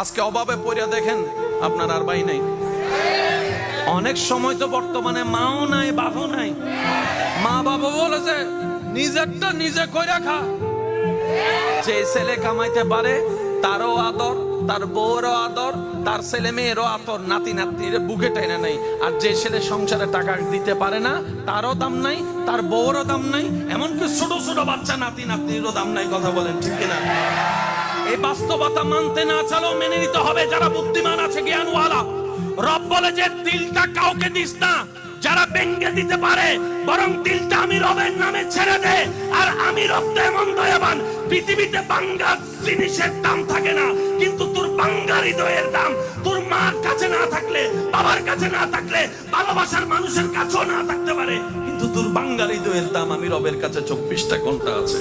আজকে অভাবে পড়িয়া দেখেন আপনার আর ভাই নাই। অনেক সময় তো বর্তমানে মাও নাই বাবাও নাই। মা বাবা বলেছে নিজেরটা নিজে কইরা খা। যে ছেলে কামাইতে পারে তারও আদর, তার বউরও আদর, তার ছেলে মেয়েরও আদর, নাতি নাতনির বুকে টেনে নাই। আর যে ছেলে সংসারে টাকা দিতে পারে না তারও দাম নাই, তার বউরও দাম নাই, এমনকি ছোট ছোট বাচ্চা নাতি নাতনিরও দাম নাই। কথা বলেন ঠিক কিনা? এই বাস্তবতা মানতে না চালেও মেনে নিতে হবে যারা বুদ্ধিমান আছে, জ্ঞানওয়ালা। রব বলে যে দিলটা কাউকে দিস না যারা ভেঙে দিতে পারে, বরং দিলটা আমি রবের নামে ছেড়ে দে। আর আমি রব তো এমন দয়াবান, পৃথিবীতে বাঙ্গা জিনিসের দাম থাকে না, কিন্তু তোর বাঙ্গা হৃদয়ের দাম তোর মার কাছে না থাকলে, বাবার কাছে না থাকলে, ভালোবাসার মানুষের কাছেও না থাকতে পারে, কিন্তু তোর বাঙ্গা হৃদয়ের দাম আমি রবের কাছে 24টা ঘন্টা আছে।